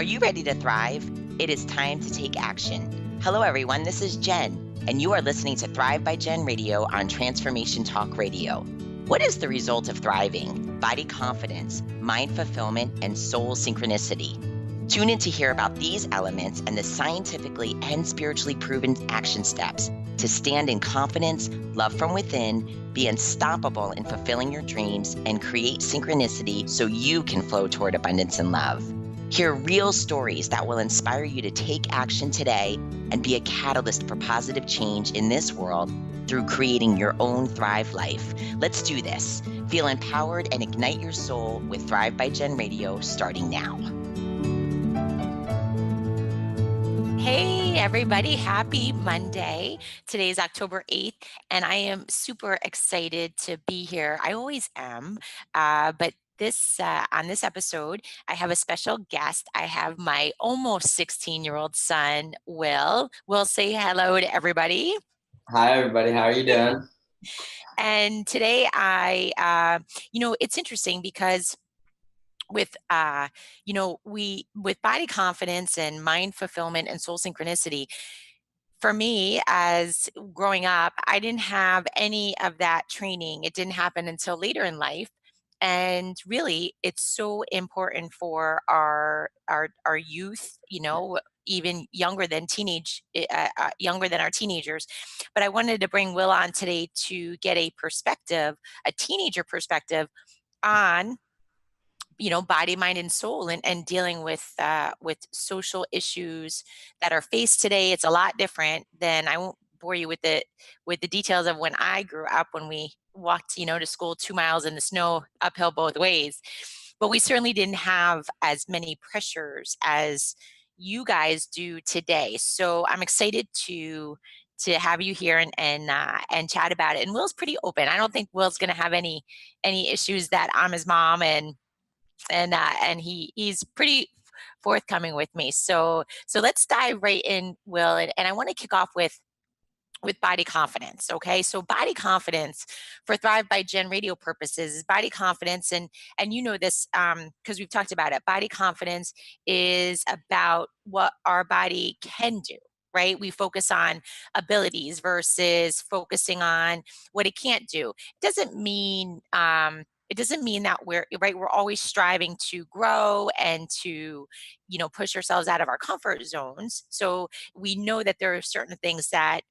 Are you ready to thrive? It is time to take action. Hello, everyone. This is Jen, and you are listening to Thrive by Jen Radio on Transformation Talk Radio. What is the result of thriving? Body confidence, mind fulfillment, and soul synchronicity. Tune in to hear about these elements and the scientifically and spiritually proven action steps to stand in confidence, love from within, be unstoppable in fulfilling your dreams, and create synchronicity so you can flow toward abundance and love. Hear real stories that will inspire you to take action today and be a catalyst for positive change in this world through creating your own Thrive life. Let's do this. Feel empowered and ignite your soul with Thrive by Jen Radio starting now. Hey, everybody. Happy Monday. Today is October 8th, and I am super excited to be here. I always am, but on this episode, I have a special guest. I have my almost 16-year-old son, Will. Will, say hello to everybody. Hi, everybody. How are you doing? And today it's interesting because with body confidence and mind fulfillment and soul synchronicity, for me, as growing up, I didn't have any of that training. It didn't happen until later in life. And really, it's so important for our youth, even younger than younger than our teenagers. But I wanted to bring Will on today to get a teenager perspective on body, mind, and soul, and dealing with social issues that are faced today. It's a lot different than, I won't bore you with the details of when I grew up, when we walked, to school 2 miles in the snow uphill both ways. But we certainly didn't have as many pressures as you guys do today. So I'm excited to have you here and chat about it. And Will's pretty open. I don't think Will's going to have any issues that I'm his mom, and he's pretty forthcoming with me. So let's dive right in, Will. And I want to kick off with body confidence. Okay. So body confidence for Thrive by Jen Radio purposes is body confidence. And you know this, because we've talked about it. Body confidence is about what our body can do. Right? We focus on abilities versus focusing on what it can't do. It doesn't mean that we're always striving to grow and to, push ourselves out of our comfort zones. So we know that there are certain things that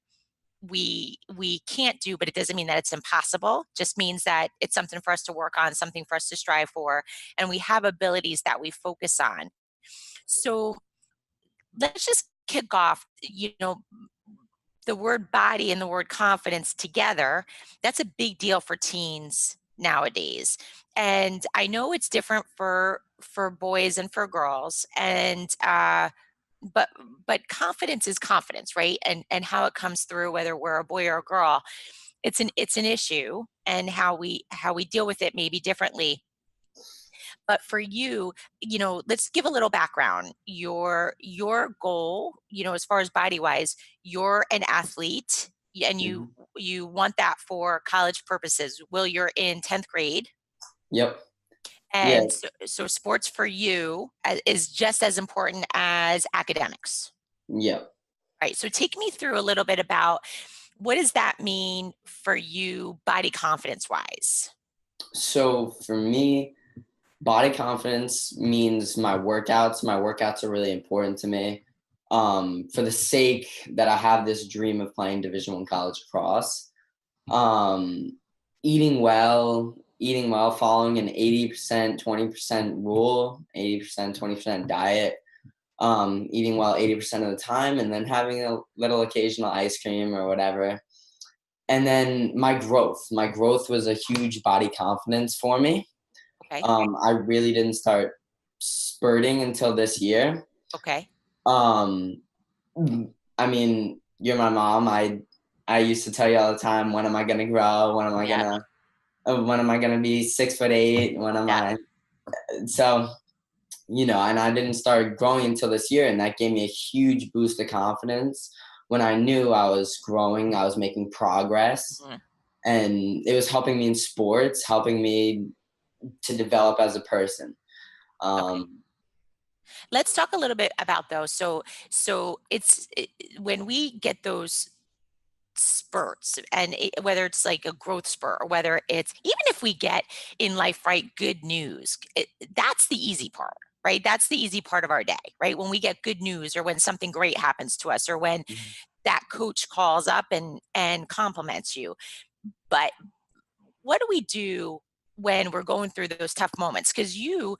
we can't do, but it doesn't mean that it's impossible. Just means that it's something for us to work on, something for us to strive for, and we have abilities that we focus on. So let's just kick off, the word body and the word confidence together. That's a big deal for teens nowadays. And I know it's different for boys and for girls. And but confidence is confidence, right? And how it comes through, whether we're a boy or a girl, it's an issue, and how we deal with it may be differently. But for you, let's give a little background. Your goal, as far as body wise, you're an athlete, and you want that for college purposes. Will, you're in 10th grade. Yep. And so sports for you is just as important as academics. Yep. Right. So take me through a little bit about, what does that mean for you, body confidence wise? So for me, body confidence means my workouts. My workouts are really important to me. For the sake that I have this dream of playing Division I college lacrosse. Eating well, following an 80%, 20% rule, 80%, 20% diet, eating well 80% of the time, and then having a little occasional ice cream or whatever. And then my growth was a huge body confidence for me. Okay. I really didn't start spurting until this year. Okay. I mean, you're my mom. I used to tell you all the time, when am I gonna grow? When am I gonna be 6'8"? When am I? So, and I didn't start growing until this year, and that gave me a huge boost of confidence when I knew I was growing, I was making progress, and it was helping me in sports, helping me to develop as a person. Okay. Let's talk a little bit about those. When we get those spurts, and whether it's like a growth spurt or whether it's even if we get in life, right, good news, that's the easy part, right? That's the easy part of our day, right? When we get good news or when something great happens to us or when Mhm. that coach calls up and compliments you. But what do we do when we're going through those tough moments? Because you,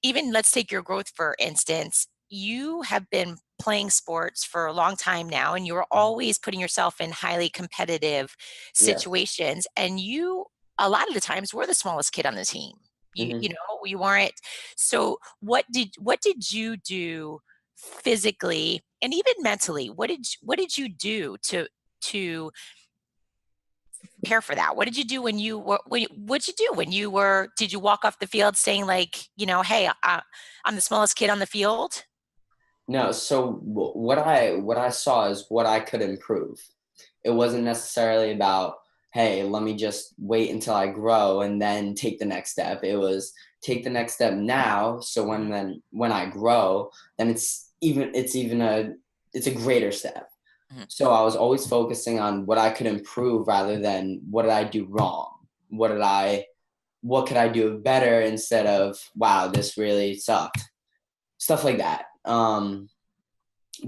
even let's take your growth for instance, you have been playing sports for a long time now, and you're always putting yourself in highly competitive Yes. situations. And you, a lot of the times, were the smallest kid on the team. You Hmm. know, you weren't. So, what did you do physically and even mentally? What did you do to prepare for that? What did you do when you were what'd you do when you were did you walk off the field saying like, "Hey, I'm the smallest kid on the field?" No, so what I saw is what I could improve. It wasn't necessarily about, hey, let me just wait until I grow and then take the next step. It was take the next step now, so Mhm, when I grow, then it's a greater step. mhm, So I was always focusing on what I could improve rather than what did I do wrong? What could I do better instead of wow, this really sucked. Stuff like that.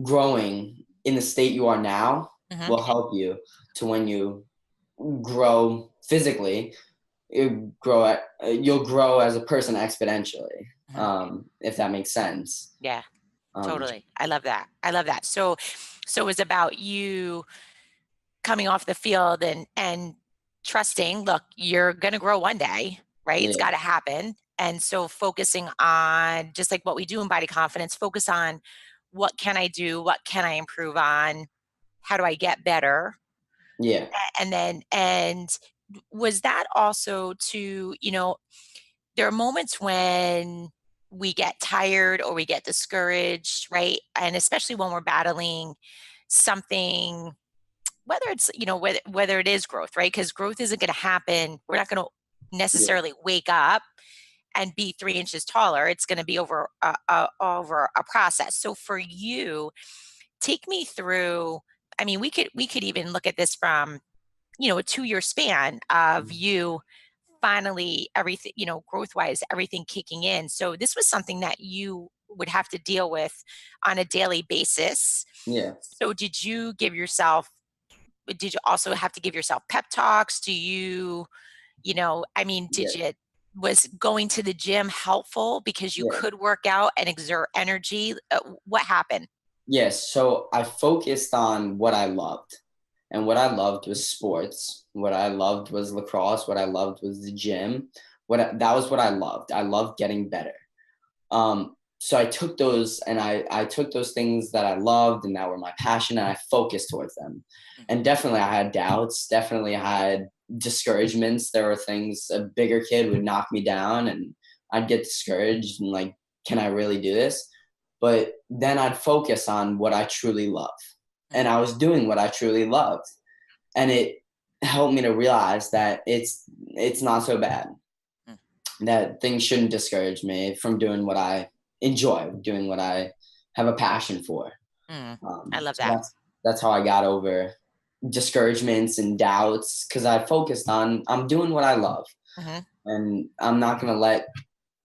Growing in the state you are now mhm, will help you to when you grow physically, you'll grow as a person exponentially, mhm. if that makes sense. Yeah, Um, totally. I love that. I love that. So it's about you coming off the field and trusting, look, you're gonna grow one day, right? It's yeah, gotta happen. And so focusing on just like what we do in body confidence, focus on what can I do? What can I improve on? How do I get better? yeah, And was that also to, there are moments when we get tired or we get discouraged, right? And especially when we're battling something, whether it's, whether it is growth, right? Because growth isn't going to happen. We're not going to yeah, necessarily wake up and be 3 inches taller. It's going to be over a process. So for you, take me through. I mean, we could even look at this from, a 2-year span of mhm, you finally everything, growth wise, everything kicking in. So this was something that you would have to deal with on a daily basis. yeah, So did you also have to give yourself pep talks? I mean, yeah, was going to the gym helpful because you yeah. could work out and exert energy? What happened? Yes, so I focused on what I loved. And what I loved was sports. What I loved was lacrosse. What I loved was the gym. That was what I loved. I loved getting better. So I took those things that I loved and that were my passion and I focused towards them. Mhm, And definitely I had doubts, definitely I had discouragements. There were things a bigger kid would knock me down and I'd get discouraged and like, can I really do this? But then I'd focus on what I truly love. And mhm, I was doing what I truly loved. And it helped me to realize that it's not so bad, mhm, that things shouldn't discourage me from doing what I enjoy, doing what I have a passion for. mhm. I love So that. that's how I got over discouragements and doubts because I focused on I'm doing what I love, Mhm. and I'm not gonna let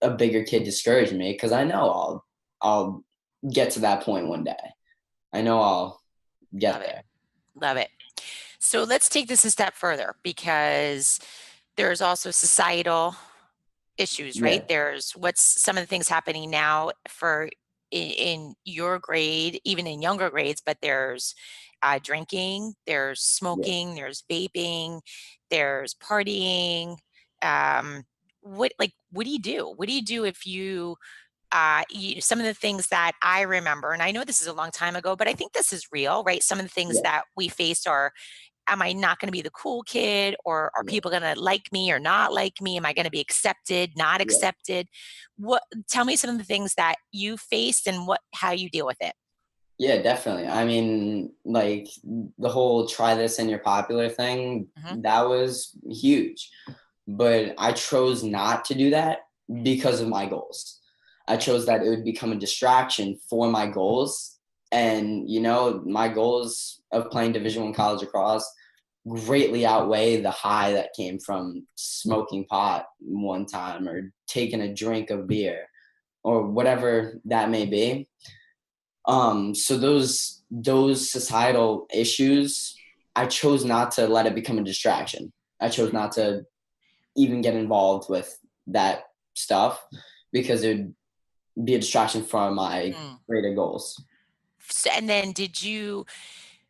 a bigger kid discourage me because I know I'll get to that point one day. I know I'll Love get it. there. Love it. So let's take this a step further because there's also societal issues, right? Yeah, There's what's some of the things happening now for in your grade, even in younger grades, but there's drinking, there's yeah, smoking, there's vaping, there's partying. Um, what do you do? What do you do if some of the things that I remember, and I know this is a long time ago, but I think this is real, right? Some of the things yeah, that we face are, am I not going to be the cool kid, or are yeah, people going to like me or not like me? Am I going to be accepted, not yeah. accepted? What Tell me some of the things that you faced and how you deal with it. Yeah, definitely. I mean, like the whole try this and you're popular thing, Hmm. that was huge. But I chose not to do that because of my goals. I chose that it would become a distraction for my goals. And my goals of playing Division 1 college lacrosse greatly outweigh the high that came from smoking pot one time or taking a drink of beer or whatever that may be. So those societal issues, I chose not to let it become a distraction. I chose not to even get involved with that stuff because it would be a distraction from my Mm. greater goals. And then did you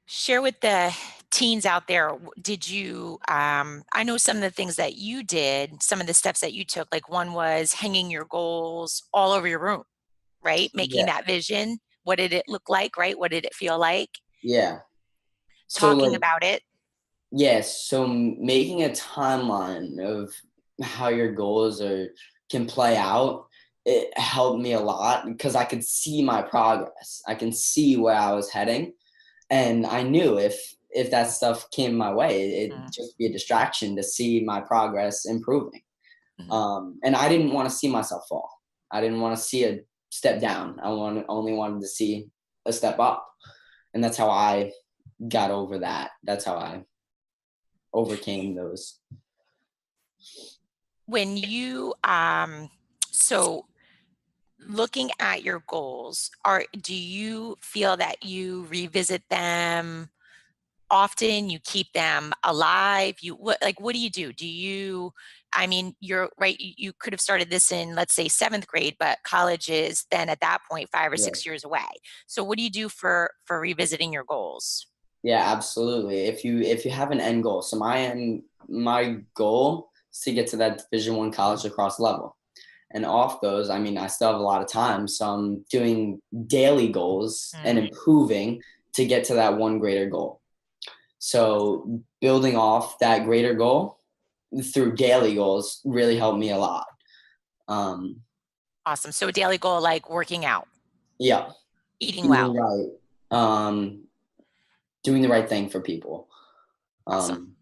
share with the teens out there, did you I know some of the things that you did, some of the steps that you took, like one was hanging your goals all over your room, right? Making Yeah, that vision. What did it look like, right? What did it feel like? yeah. So Talking like, about it. yes, so making a timeline of how your goals can play out, it helped me a lot because I could see my progress. I can see where I was heading, and I knew if that stuff came my way, it'd Mm, just be a distraction to see my progress improving. mhm. And I didn't want to see myself fall. I didn't want to see a step down. Only wanted to see a step up, and that's how I got over that. That's how I overcame those. When you so looking at your goals, do you feel that you revisit them often? You keep them alive? What do you do? Do you I mean, you're right, you could have started this in, let's say, 7th grade, but college is then at that point 5 or Yeah. 6 years away. So what do you do for revisiting your goals? Yeah, absolutely. If you have an end goal, so my goal is to get to that Division 1 college lacrosse level. And off those, I mean, I still have a lot of time, so I'm doing daily goals and Mm, improving to get to that one greater goal. So building off that greater goal through daily goals really helped me a lot. Um, awesome. So a daily goal like working out, yeah, eating eating well. right, um, doing the right thing for people, Awesome. um, Awesome,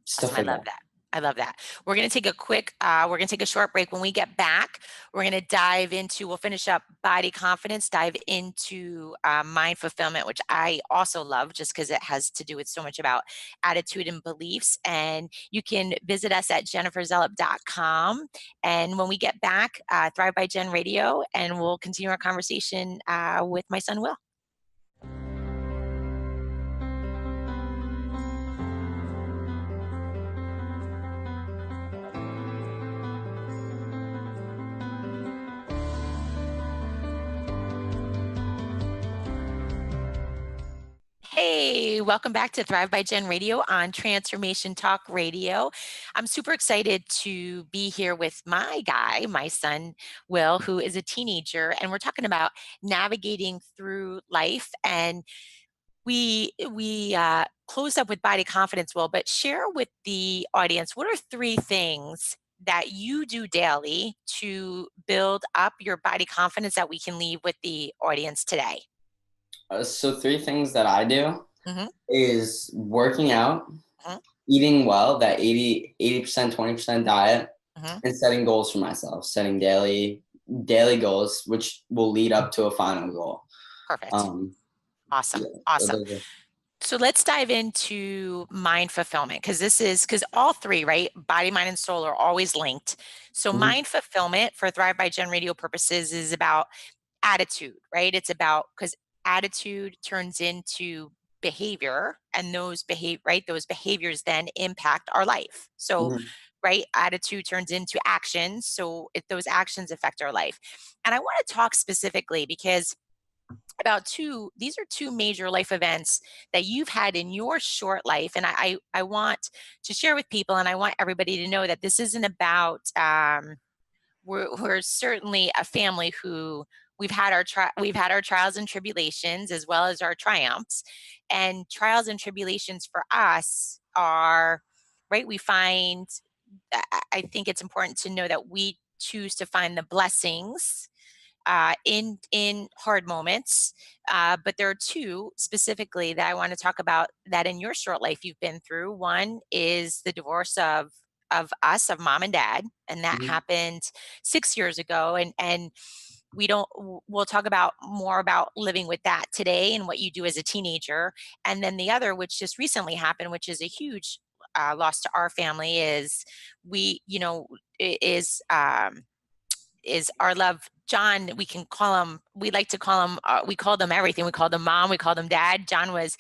stuff I like love that. that. I love that. We're gonna take a short break. When we get back, we'll finish up body confidence, dive into mind fulfillment, which I also love just because it has to do with so much about attitude and beliefs. And you can visit us at jenniferzellup.com. And when we get back, Thrive by Jen Radio, and we'll continue our conversation with my son, Will. Hey, welcome back to Thrive by Jen Radio on Transformation Talk Radio. I'm super excited to be here with my son, Will, who is a teenager, and we're talking about navigating through life. And we closed up with body confidence, Will, but share with the audience what are 3 things that you do daily to build up your body confidence that we can leave with the audience today? So 3 things that I do Hmm. is working out, Hmm. eating well, that 80% 20% diet, Hmm. and setting goals for myself, setting daily goals, which will lead up to a final goal. Perfect. Um, Awesome. yeah, so Awesome. those are, So let's dive into mind fulfillment because all 3, right? Body, mind, and soul are always linked. So mhm, mind fulfillment for Thrive by Gen Radio purposes is about attitude, right? It's about because attitude turns into behavior, and those behaviors then impact our life. So mhm, right, attitude turns into actions, so those actions affect our life. And I want to talk specifically because about these are 2 major life events that you've had in your short life, and I want to share with people, and I want everybody to know that this isn't about we're certainly a family who we've had our trials and tribulations as well as our triumphs. And trials and tribulations for us are right, we find I think it's important to know that we choose to find the blessings in hard moments. But there are 2 specifically that I want to talk about that in your short life you've been through. One is the divorce of mom and dad, and that mhm, happened 6 years ago. And we'll talk about more about living with that today and what you do as a teenager. And then the other, which just recently happened, which is a huge loss to our family, is we, you know, is our love John. We can call him, we like to call him, we called him everything. We called him mom, we called him dad. John was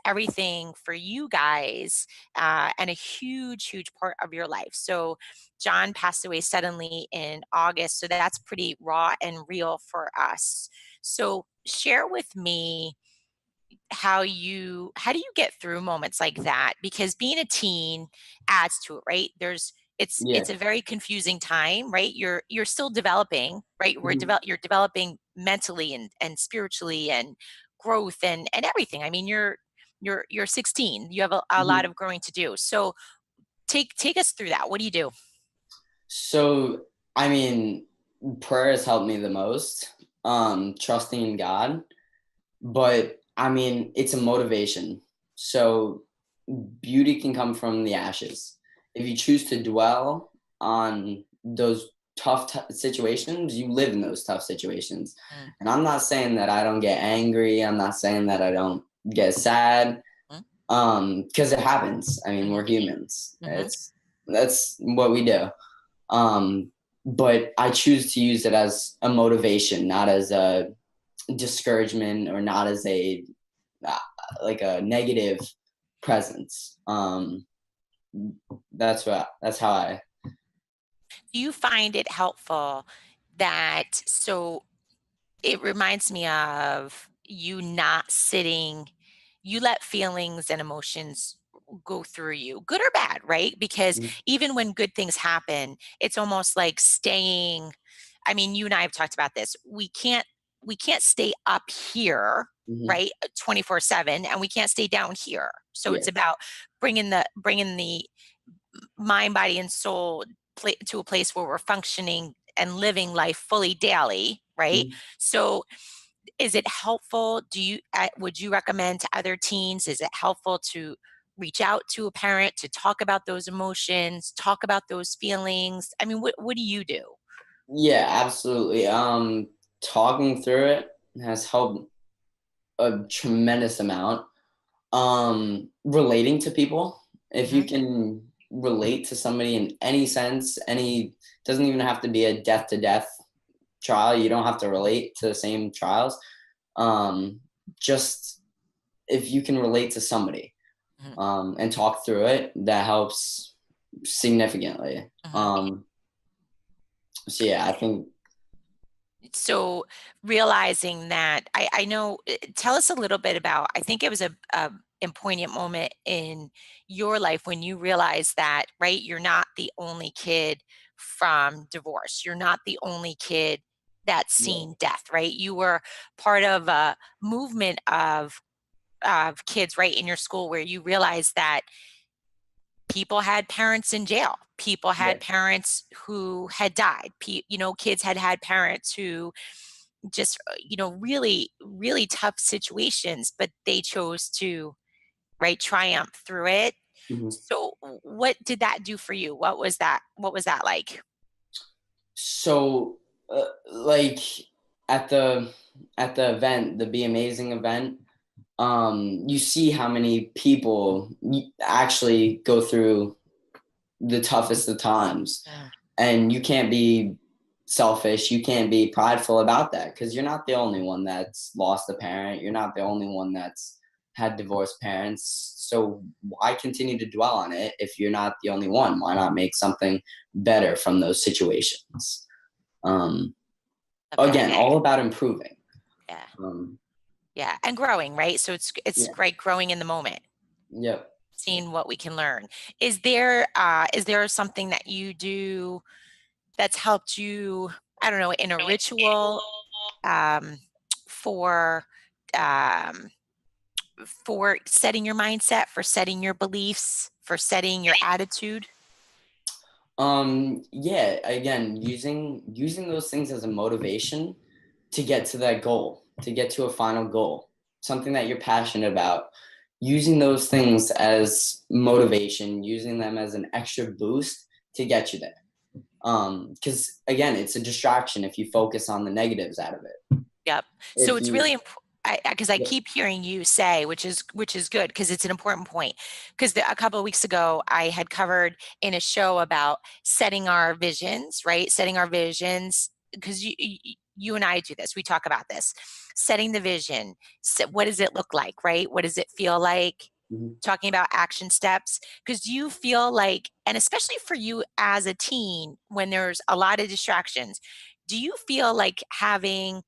everything for you guys, and a huge part of your life. So John passed away suddenly in August, so that's pretty raw and real for us. So share with me how do you get through moments like that, because being a teen adds to it, right? It's Yeah. a very confusing time, right? You're still developing, right? Mhm. You're developing mentally and spiritually and growth and everything. I mean, you're 16, you have a lot Mhm. of growing to do. So take us through that. What do you do? So, I mean, prayer has helped me the most, trusting in God. But I mean, it's a motivation. So beauty can come from the ashes. If you choose to dwell on those situations, you live in those tough situations. Mm, And I'm not saying that I don't get angry. I'm not saying that I don't get sad. mm, Because it happens. I mean, mhm, we're humans. mhm, That's what we do. Um, but I choose to use it as a motivation, not as a discouragement or not as a uh, like a negative presence. That's how I. do you find it helpful that, so it reminds me of you not sitting, you let feelings and emotions go through you, good or bad, right? Because Mhm. even when good things happen, it's almost like staying, I mean, you and I have talked about this. We can't stay up here, Mhm. right? 24/7, and we can't stay down here. So Yeah. it's about bringing the mind, body, and soul to a place where we're functioning and living life fully daily, right? Mhm. So is it helpful? Would you recommend to other teens? Is it helpful to reach out to a parent to talk about those emotions, talk about those feelings? I mean, what do you do? Yeah, absolutely. Talking through it has helped a tremendous amount. Relating to people, if you Hmm. can relate to somebody in any sense, any doesn't even have to be a death to death trial. You don't have to relate to the same trials. Um, just if you can relate to somebody, Hmm. and talk through it, that helps significantly. Hmm. So yeah, I think So realizing that, I know, tell us a little bit about, I think it was a poignant moment in your life when you realized that, right, you're not the only kid from divorce, you're not the only kid that's yeah. seen death, right? You were part of a movement of kids, right, in your school, where you realized that people had parents in jail, people Yeah. had parents who had died, kids had parents who just, really tough situations, but they chose to, right, triumph through it. Mhm. So what did that do for you? What was that like? So, like at the at the event, the Be Amazing event, you see how many people actually go through the toughest of times, Mm, and you can't be selfish. You can't be prideful about that because you're not the only one that's lost a parent. You're not the only one that's had divorced parents. So why continue to dwell on it if you're not the only one? Why not make something better from those situations? Um, love that. Again, all about improving. Yeah. Um, Yeah, and growing, right? So it's yeah. right, growing in the moment, Yep. seeing what we can learn. Is there something that you do that's helped you, I don't know, in a ritual, um, for um, for setting your mindset, for setting your beliefs, for setting your attitude? Yeah. Again, using those things as a motivation to get to that goal, to get to a final goal, something that you're passionate about. Using those things as motivation, using them as an extra boost to get you there. Because again, it's a distraction if you focus on the negatives out of it. Yep. So If it's you really important because I keep hearing you say, which is good because it's an important point. Because a couple of weeks ago, I had covered in a show about setting our visions, right? Setting our visions because you and I do this. We talk about this, setting the vision. What does it look like, right? What does it feel like? Mhm. Talking about action steps because do you feel like, and especially for you as a teen, when there's a lot of distractions, do you feel like having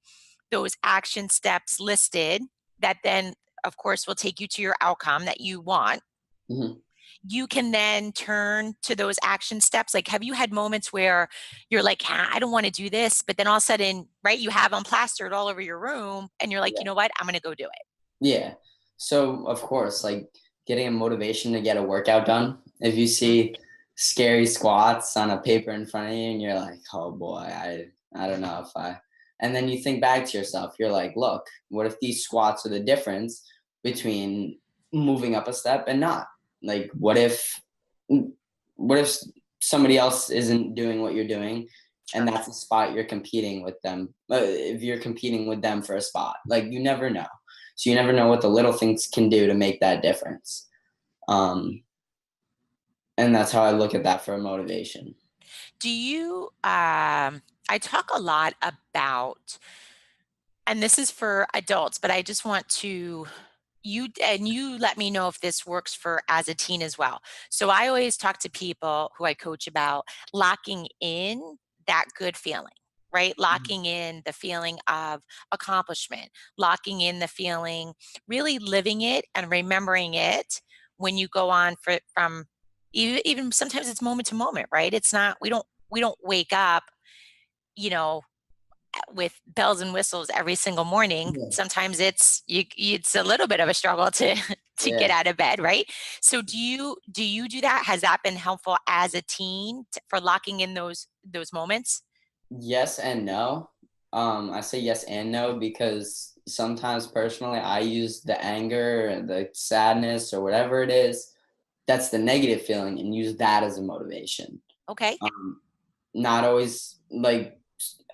those action steps listed that then of course will take you to your outcome that you want, Mhm. you can then turn to those action steps? Like, have you had moments where you're like, "Ah, I don't want to do this," but then all of a sudden, right, you have them plastered all over your room and you're like, you know what, I'm going to go do it. Yeah. So of course, like getting a motivation to get a workout done. If you Mhm. see scary squats on a paper in front of you and you're like, oh boy, I don't know if I and then you think back to yourself, you're like, look, what if these squats are the difference between moving up a step and not? Like what if somebody else isn't doing what you're doing and Sure. that's a spot you're competing with them if you're competing with them for a spot, like you never know, so you never know what the little things can do to make that difference. Um, and that's how I look at that for motivation. Do you I talk a lot about, and this is for adults, but I just want to you let me know if this works for as a teen as well. So I always talk to people who I coach about locking in that good feeling, right? Mhm. Locking in the feeling of accomplishment, locking in the feeling, really living it and remembering it when you go on from even sometimes it's moment to moment, right? It's not we don't wake up, you know, with bells and whistles every single morning. Yeah. Sometimes it's a little bit of a struggle to to Yeah. get out of bed, right? So do you do that? Has that been helpful as a teen for locking in those moments? Yes and no. I say yes and no because sometimes personally I use the anger and the sadness or whatever it is, that's the negative feeling, and use that as a motivation. Okay. Um, Not always like,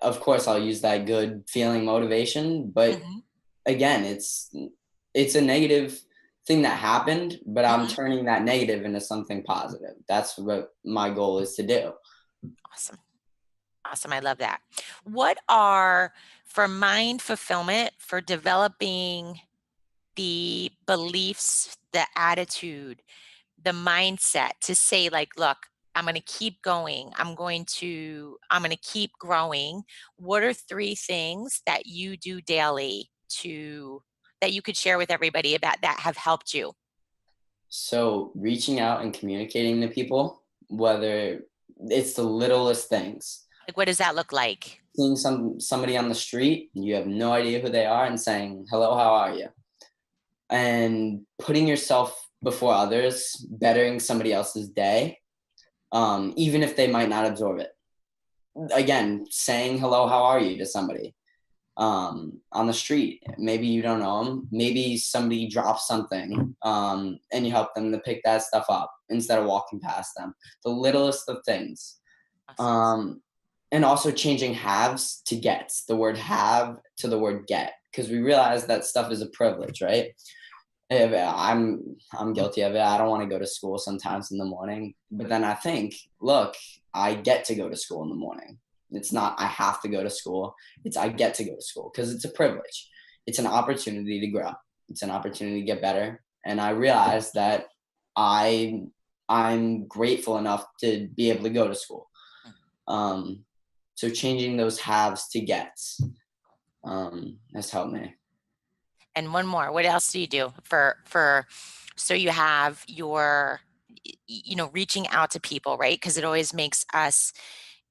of course I'll use that good feeling motivation, but Hmm. again, it's a negative thing that happened, but I'm Hmm. turning that negative into something positive. That's what my goal is to do. Awesome. Awesome. I love that. What are for mind fulfillment, for developing the beliefs, the attitude, the mindset to say like, look, I'm going to keep going, I'm going to keep growing? What are three things that you do daily to that you could share with everybody about that have helped you? So reaching out and communicating to people, whether it's the littlest things, Like, what does that look like? seeing somebody on the street, you have no idea who they are, and saying, "Hello, how are you?" And putting yourself before others, bettering somebody else's day, even if they might not absorb it. Again, saying hello, how are you to somebody on the street. Maybe you don't know them. Maybe somebody drops something and you help them to pick that stuff up instead of walking past them. The littlest of things. Awesome. Um, and also changing haves to gets, the word have to the word get, because we realize that stuff is a privilege, right? I'm guilty of it. I don't want to go to school sometimes in the morning, but then I think, look, I get to go to school in the morning. It's not I have to go to school. It's I get to go to school because it's a privilege. It's an opportunity to grow. It's an opportunity to get better. And I realized that I I'm grateful enough to be able to go to school. Mm. Um, so changing those haves to gets has helped me. And one more. What else do you do for so you have your reaching out to people, right? Because it always makes us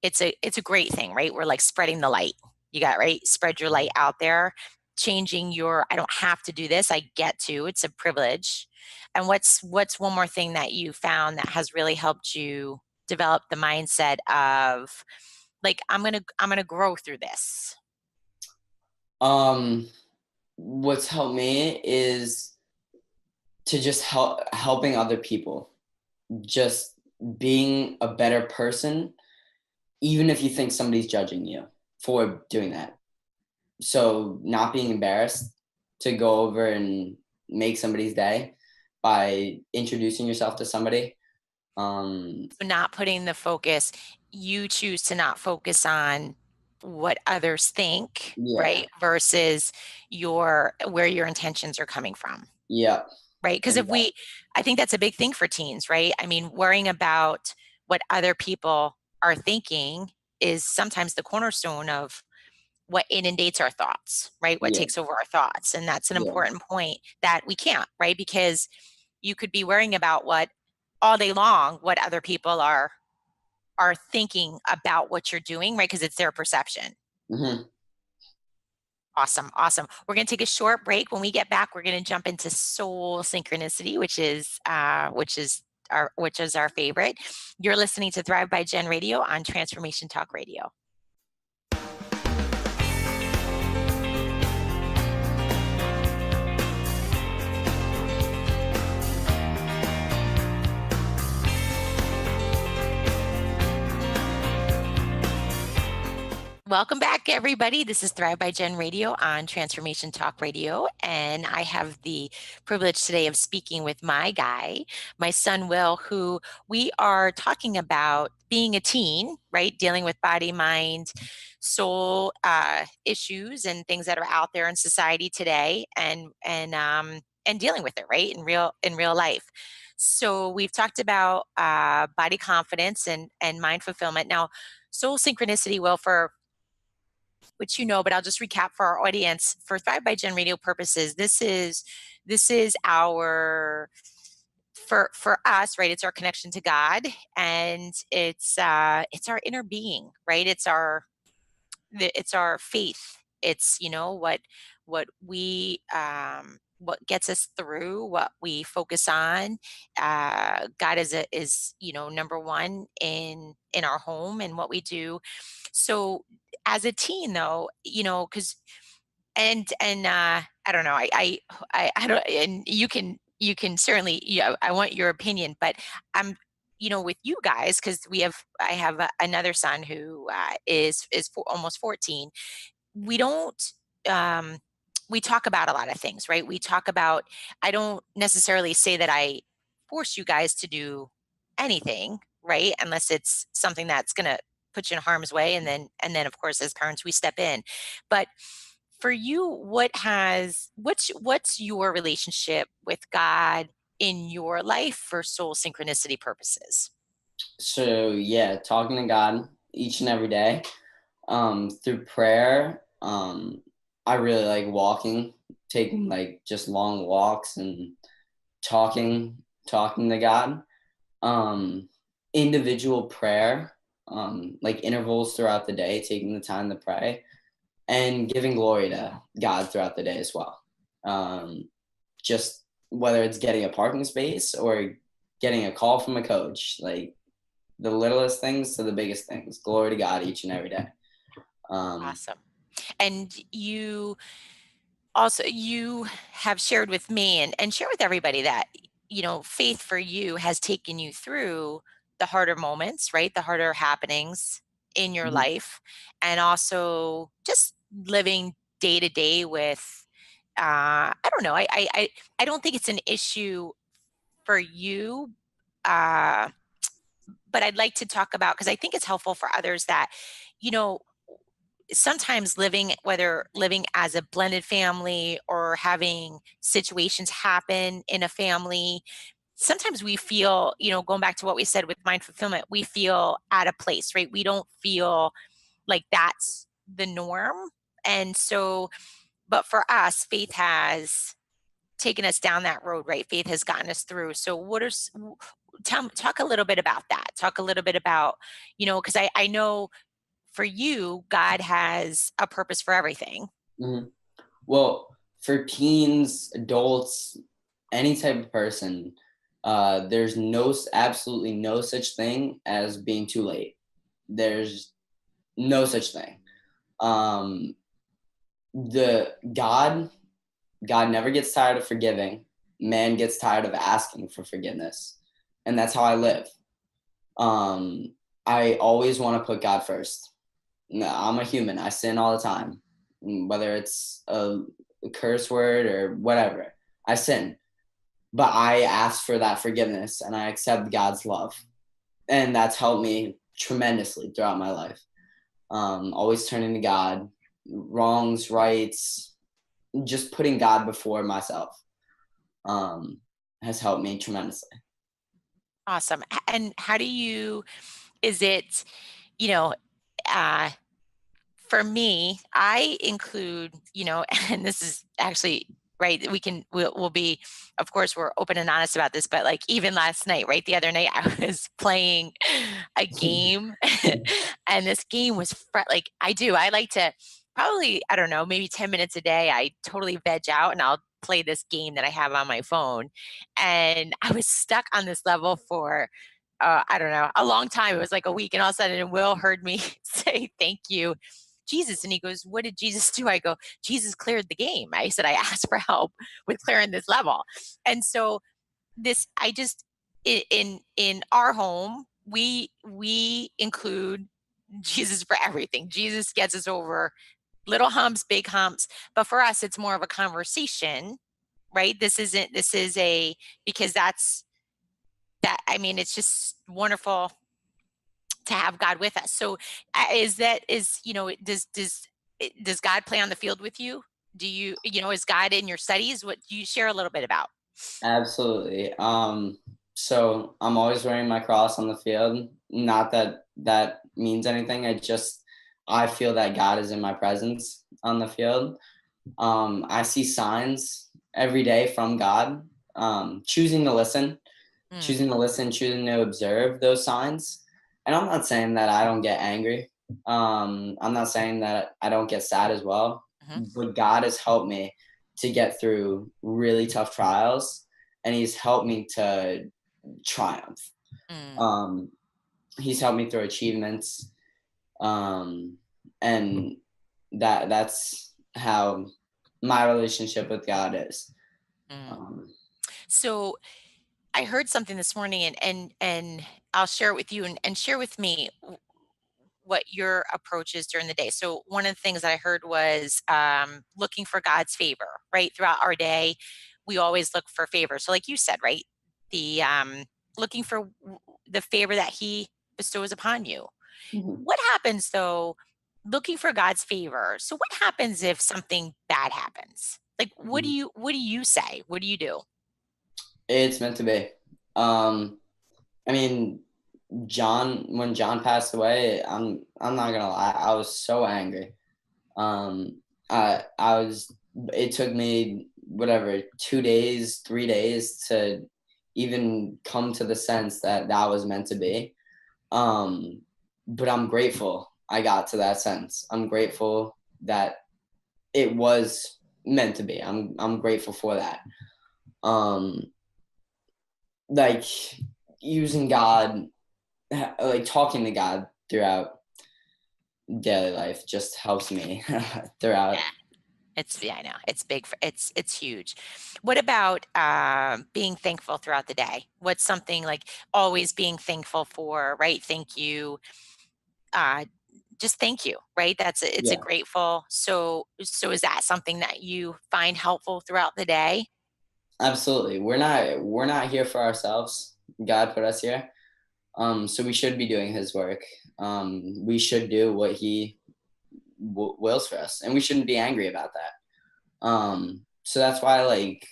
it's a great thing, right? We're like spreading the light. You got right? Spread your light out there, changing your I don't have to do this, I get to. It's a privilege. And what's one more thing that you found that has really helped you develop the mindset of like I'm going to grow through this. Um, what's helped me is to just helping other people, just being a better person even if you think somebody's judging you for doing that. So not being embarrassed to go over and make somebody's day by introducing yourself to somebody. Not putting the focus, you choose to not focus on what others think, Yeah. right? Versus your where your intentions are coming from, Yeah. right? Because if Exactly. we, I think that's a big thing for teens, right? I mean, worrying about what other people are thinking is sometimes the cornerstone of what inundates our thoughts, right? What Yeah. takes over our thoughts. And that's an Yeah. important point that we can't, right? Because you could be worrying about what all day long, what other people are thinking about what you're doing, right? Because it's their perception. Hmm. Awesome, awesome. We're going to take a short break. When we get back, we're going to jump into soul synchronicity, which is our favorite. You're listening to Thrive by Gen Radio on Transformation Talk Radio. Welcome back, everybody. This is Thrive by Gen Radio on Transformation Talk Radio. And I have the privilege today of speaking with my guy, my son, Will, who we are talking about being a teen, right? Dealing with body, mind, soul issues and things that are out there in society today and dealing with it, right? In real life. So we've talked about body confidence and mind fulfillment. Now, soul synchronicity, Will, for which you know, but I'll just recap for our audience. For Thrive by Gen Radio purposes, this is our for us, right? It's our connection to God, and it's our inner being, right? It's our faith. It's what gets us through, what we focus on. God is number one in our home and what we do. So as a teen, though, because I don't know, I don't, and you can certainly, I want your opinion, but I'm with you guys, because I have another son who almost 14. We don't um we talk about a lot of things, right? We talk about, I don't necessarily say that I force you guys to do anything, right? Unless it's something that's going to put you in harm's way, and then of course as parents we step in. But for you, what's your relationship with God in your life for soul synchronicity purposes? So yeah, talking to God each and every day. Through prayer. I really like walking, taking like just long walks and talking to God. Um, Individual prayer, like intervals throughout the day, taking the time to pray and giving glory to God throughout the day as well. Um, just whether it's getting a parking space or getting a call from a coach, like the littlest things to the biggest things, glory to God each and every day. Um, Awesome. And you have shared with me and share with everybody that faith for you has taken you through the harder moments, right? The harder happenings in your mhm, life, and also just living day to day with I don't know, I don't think it's an issue for you, uh but I'd like to talk about, because I think it's helpful for others, that you know sometimes whether living as a blended family or having situations happen in a family, sometimes we feel, going back to what we said with mind fulfillment, we feel out of place, right? We don't feel like that's the norm. And so, but for us, faith has taken us down that road, right? Faith has gotten us through. So talk a little bit about that. Talk a little bit about, because I know for you, God has a purpose for everything. mhm. Well, for teens, adults, any type of person, there's absolutely no such thing as being too late. There's no such thing. Um, the God never gets tired of forgiving. Man gets tired of asking for forgiveness, and that's how I live. Um, I always want to put God first. No, I'm a human. I sin all the time, whether it's a curse word or whatever. I sin, but I ask for that forgiveness and I accept God's love, and that's helped me tremendously throughout my life. Always turning to God, wrongs, rights, just putting God before myself um, has helped me tremendously. Awesome. And how do you, is it, you know, uh, for me, I include, and this is actually right. We'll be, of course, we're open and honest about this, but like even last night, right? The other night, I was playing a game, and this game was like I like to probably, I don't know, maybe 10 minutes a day. I totally veg out and I'll play this game that I have on my phone. And I was stuck on this level for I don't know, a long time. It was like a week, and all of a sudden, Will heard me say, "Thank you, Jesus," and he goes, "What did Jesus do?" I go, "Jesus cleared the game." I said, "I asked for help with clearing this level," and so this, I just in our home, we include Jesus for everything. Jesus gets us over little humps, big humps, but for us, it's more of a conversation, right? This is a, because that, I mean, it's just wonderful to have God with us. So is that, is, does God play on the field with you? Do you, is God in your studies? What do you share a little bit about? Absolutely. So I'm always wearing my cross on the field. Not that that means anything. I feel that God is in my presence on the field. I see signs every day from God. Choosing to listen, Mm, choosing to listen, choosing to observe those signs. And I'm not saying that I don't get angry. I'm not saying that I don't get sad as well. mhm, But God has helped me to get through really tough trials, and He's helped me to triumph. mm, Um, he's helped me through achievements, um, and that's how my relationship with God is. mm. Um, So I heard something this morning, and I'll share it with you, and share with me what your approach is during the day. So one of the things that I heard was looking for God's favor, right? Throughout our day, we always look for favor. So like you said, right? The looking for the favor that He bestows upon you. mhm, What happens though, looking for God's favor? So what happens if something bad happens? Like mhm. what do you say? What do you do? It's meant to be. Um, I mean, when John passed away, I'm not gonna lie, I was so angry. Um, I was. It took me whatever 2 days, 3 days to even come to the sense that that was meant to be. Um, but I'm grateful I got to that sense. I'm grateful that it was meant to be. I'm grateful for that. Um, like using God, like talking to God throughout daily life just helps me throughout. Yeah. Yeah, I know. It's big. It's huge. What about being thankful throughout the day? What's something like always being thankful for? Right. Thank you. Uh, just thank you. Right. It's a Yeah. grateful. So is that something that you find helpful throughout the day? Absolutely. We're not here for ourselves. God put us here. So we should be doing his work. We should do what he wills for us, and we shouldn't be angry about that. So that's why like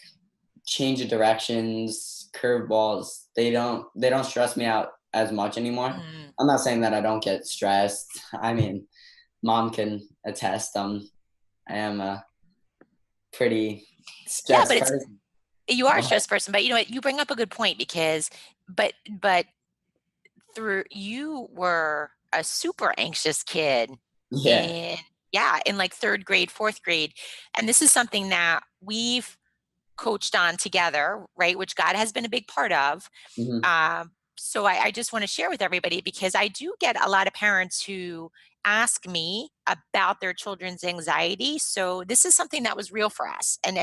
change of directions, curveballs, they don't stress me out as much anymore. Mm. I'm not saying that I don't get stressed. I mean, mom can attest. I am a pretty Yeah, stressed but it's, person. you are a stressed person, but you know what? You bring up a good point because, but through, you were a super anxious kid Yeah. in, yeah, in like third grade, fourth grade, and this is something that we've coached on together, right? Which God has been a big part of. Hmm. So I just want to share with everybody because I do get a lot of parents who ask me about their children's anxiety. So this is something that was real for us. And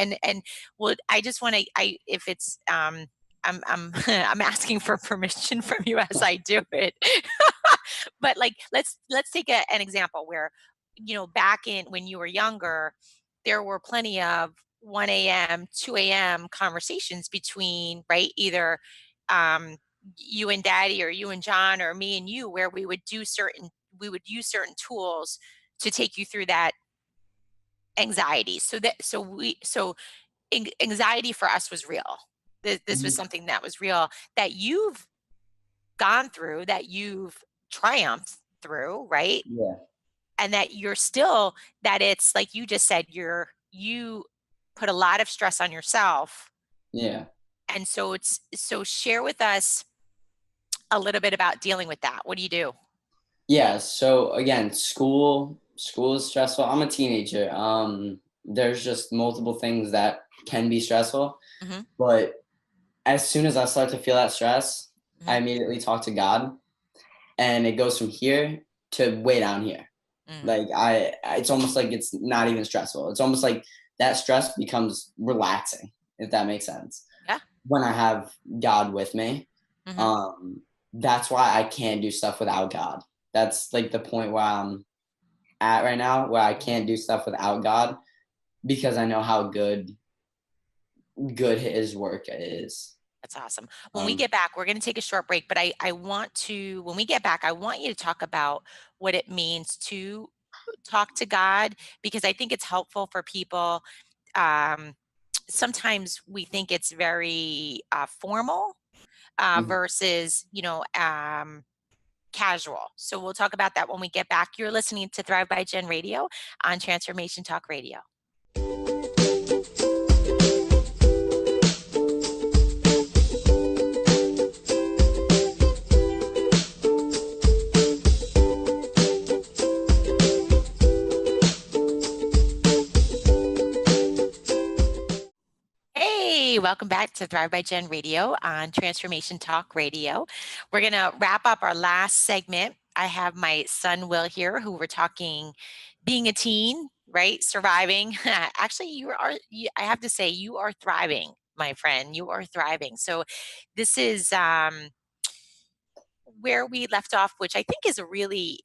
well, I just want to, I if it's I'm I'm asking for permission from you as I do it. But like, let's take an example where, back in when you were younger, there were plenty of 1 a.m., 2 a.m. conversations between, right, either um, you and Daddy, or you and John, or me and you, where we would use certain tools to take you through that anxiety. So anxiety for us was real. This was Mhm. something that was real, that you've gone through, that you've triumphed through, right? Yeah, And that you're still, that it's like you just said, you put a lot of stress on yourself. yeah. And so share with us a little bit about dealing with that. What do you do? Yeah, so again, school is stressful. I'm a teenager. There's just multiple things that can be stressful, Mhm, but as soon as I start to feel that stress, I mhm, immediately talk to God, and it goes from here to way down here. mm. Like it's almost like it's not even stressful. It's almost like that stress becomes relaxing, if that makes sense. Yeah. When I have God with me, Mhm. um, that's why I can't do stuff without God. That's like the point where I'm at right now, where I can't do stuff without God because I know how good His work is. That's awesome. When we Um, get back, we're going to take a short break, but I want to, when we get back, I want you to talk about what it means to talk to God, because I think it's helpful for people. Um, Sometimes we think it's very formal mhm. versus, casual. So we'll talk about that when we get back. You're listening to Thrive by Gen Radio on Transformation Talk Radio. Hey, welcome back to Thrive by Gen Radio on Transformation Talk Radio. We're going to wrap up our last segment. I have my son Will here, who we're talking being a teen, right? Surviving. Actually, I have to say, you are thriving, my friend. You are thriving. So, this is where we left off, which I think is a really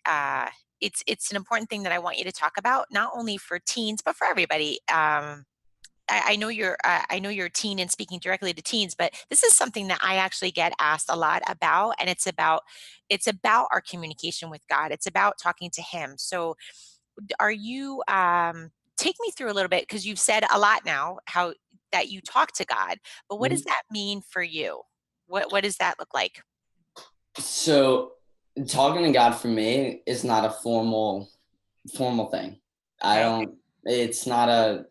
it's an important thing that I want you to talk about, not only for teens but for everybody. I know you're a teen and speaking directly to teens, but this is something that I actually get asked a lot about, and it's about our communication with God. It's about talking to Him. So, are you take me through a little bit, because you've said a lot now how that you talk to God, but what does Mhm. that mean for you? What does that look like? So talking to God for me is not a formal thing. I Okay. don't. It's not a.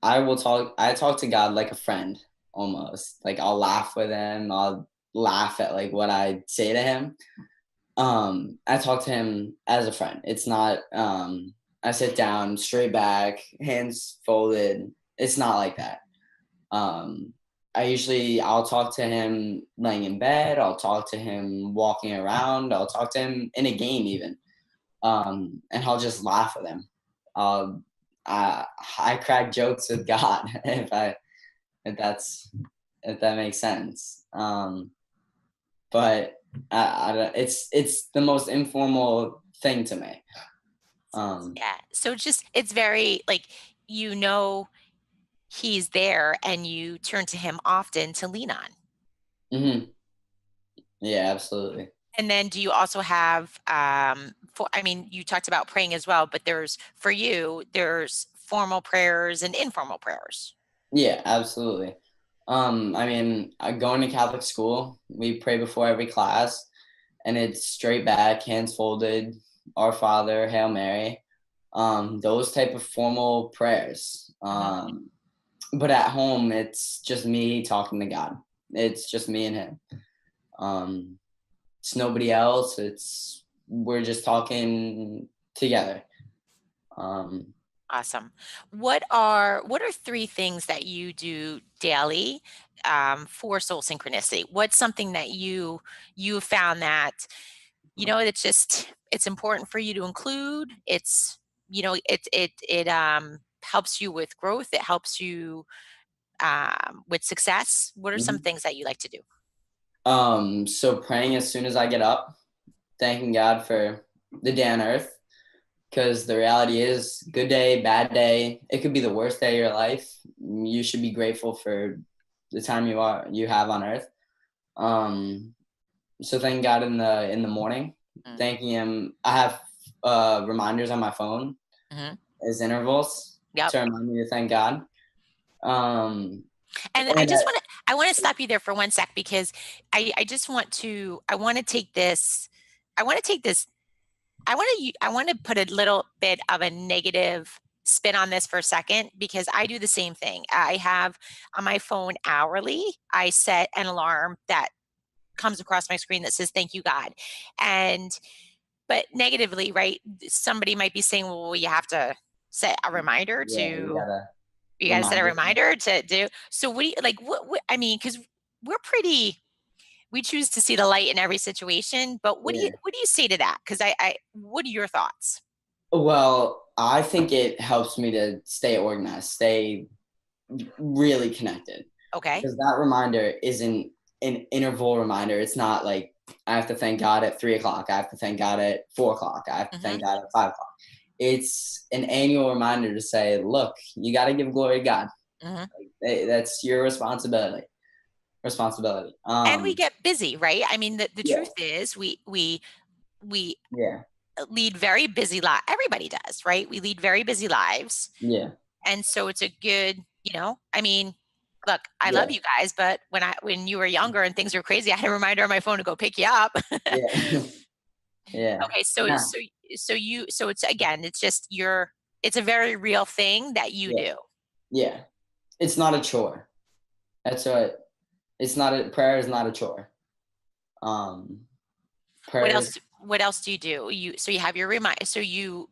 I will talk. I talk to God like a friend almost. Like I'll laugh with him. I'll laugh at like what I say to him. I talk to him as a friend. It's not. I sit down, straight back, hands folded. It's not like that. Um, I'll talk to him laying in bed. I'll talk to him walking around. I'll talk to him in a game even, and I'll just laugh with him. Um, I crack jokes with God if that's if that makes sense. But I don't, it's the most informal thing to me. Um, Yeah. So it's very like, you know He's there and you turn to Him often to lean on. mhm. Yeah, absolutely. And then do you also have I mean, you talked about praying as well, but there's formal prayers and informal prayers. Yeah, absolutely. I mean, going to Catholic school, we pray before every class, and it's straight back, hands folded, Our Father, Hail Mary, those type of formal prayers. Mhm. But at home, it's just me talking to God. It's just me and Him. Um, it's nobody else. It's we're just talking together. Um, Awesome. What are three things that you do daily for soul synchronicity? What's something that you found that, it's important for you to include? It helps you with growth. It helps you with success. What are some mhm. things that you like to do? So praying as soon as I get up. thanking God for the day on earth, because the reality is, good day, bad day, it could be the worst day of your life. You should be grateful for the time you have on earth. Um, so thank God in the morning, Mm, thanking Him. I have reminders on my phone mhm. as intervals Yep. to remind me to thank God. Um, And and I want to stop you there for one sec because I just want to I want to take this I want to take this I want to put a little bit of a negative spin on this for a second because I do the same thing. I have on my phone hourly, I set an alarm that comes across my screen that says thank you God. And but negatively, right? Somebody might be saying, well, you have to set a reminder yeah, to you got to set remind a yourself. reminder to do. So what do you like what I mean cuz we're pretty we choose to see the light in every situation, but Yeah. what do you say to that? Cuz I what are your thoughts? Well, I think it helps me to stay organized, stay really connected, Okay. because that reminder isn't an interval reminder. It's not like I have to thank God at 3 o'clock. I have to thank God at 4 o'clock. I have to thank Mhm. God at 5 o'clock. It's an annual reminder to say, look, you got to give glory to God. Mhm. That's your responsibility. Responsibility. And we get busy, right? I mean, the Yeah, truth is we yeah, lead very busy lives. Everybody does, right? We lead very busy lives. yeah, And so it's a good, I mean, look, I love yeah, you guys, but when you were younger and things were crazy, I had a reminder on my phone to go pick you up. yeah, yeah. Okay, Nah, so it's again, it's just it's a very real thing that you yeah, do. yeah. It's not a chore. That's what. It's not a prayer is not a chore. Um, prayer is What else do you do? You have your remind so you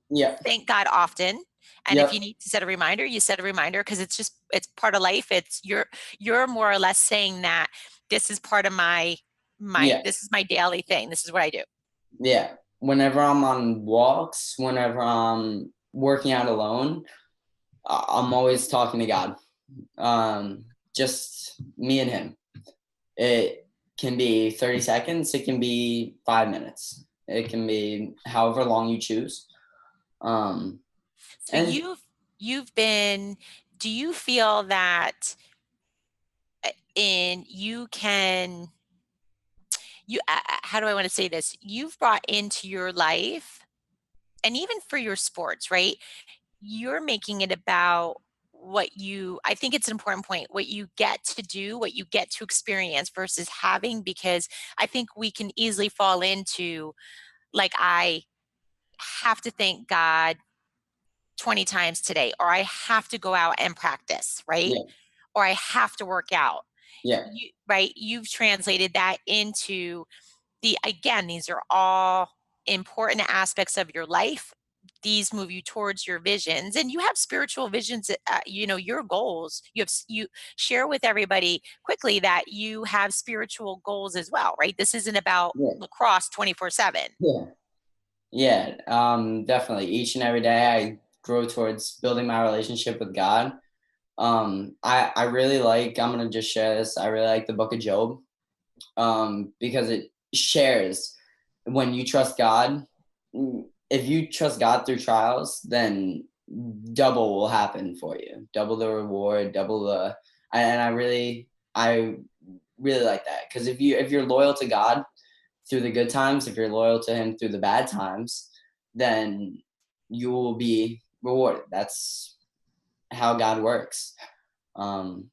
yeah, thank God often, and if you yep, need to set a reminder, you set a reminder because it's part of life. It's you're more or less saying that this is part of yeah, this is my daily thing. This is what I do. yeah. Whenever I'm on walks, whenever I'm working out alone, I'm always talking to God. Just me and Him. It can be 30 seconds. It can be 5 minutes. It can be however long you choose. Um, So and you've been do you feel that in you can you how do I want to say this? You've brought into your life and even for your sports, right? You're making it about I think it's an important point, what you get to do, what you get to experience versus having, because I think we can easily fall into, like, I have to thank God 20 times today, or I have to go out and practice, right? yeah, Or I have to work out. yeah, Right? You've translated that into again, these are all important aspects of your life. These move you towards your visions, and you have spiritual visions, your goals. You share with everybody quickly that you have spiritual goals as well, right? This isn't about yeah, lacrosse 24/7. yeah. Yeah, definitely. Each and every day, I grow towards building my relationship with God. I really like. I'm gonna just share this. I really like the Book of Job, because it shares when you trust God. If you trust God through trials, then double will happen for you. Double the reward, double the. And I really like that, because if you're loyal to God through the good times, if you're loyal to Him through the bad times, then you will be rewarded. That's how God works. Um,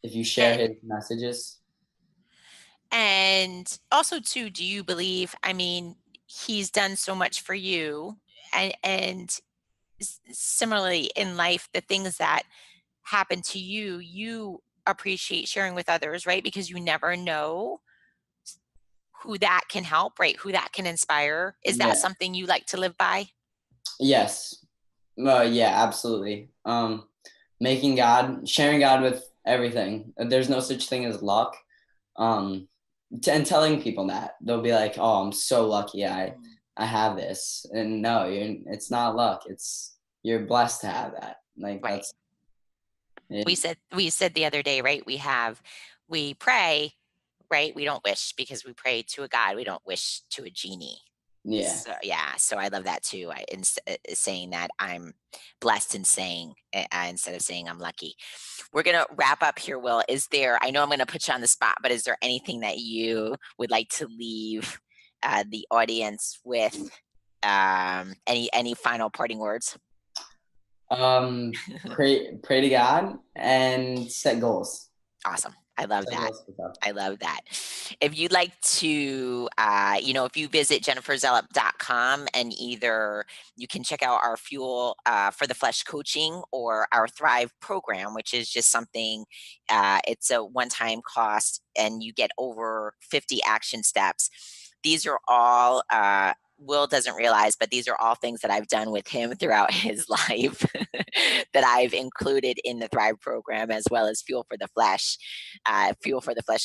if you share And His messages, and also too, do you believe, I mean, he's done so much for you, and similarly in life, the things that happen to you, you appreciate sharing with others, right? Because you never know who that can help, right? Who that can inspire. Is that yeah, something you like to live by? yes, yeah, absolutely. Sharing God with everything. There's no such thing as luck. Um, and telling people that, they'll be like, "Oh, I'm so lucky. Mm, I have this." And no, it's not luck. It's you're blessed to have that. Like right. that's it. We said the other day, right? We pray, right? We don't wish because we pray to a God. We don't wish to a genie. Yeah. So yeah, so I love that too. Saying that I'm blessed and saying instead of saying I'm lucky. We're gonna wrap up here, Will. Is there? I know I'm gonna put you on the spot, but is there anything that you would like to leave the audience with? Any final parting words? Pray to God and set goals. Awesome. I love Set that. goals for stuff. I love that. If you'd like to, if you visit jenniferzellup.com and either you can check out our Fuel for the Flesh coaching or our Thrive program, which is just something, it's a one time cost and you get over 50 action steps. These are all, Will doesn't realize, but these are all things that I've done with him throughout his life that I've included in the Thrive program, as well as Fuel for the Flesh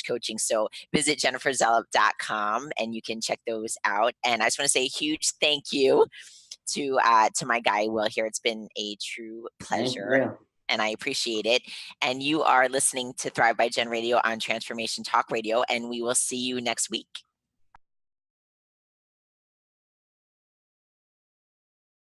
coaching. So visit jenniferzellup.com and you can check those out. And I just want to say a huge thank you to my guy Will here. It's been a true Thank pleasure. you. And I appreciate it. And you are listening to Thrive by Gen Radio on Transformation Talk Radio, and we will see you next week.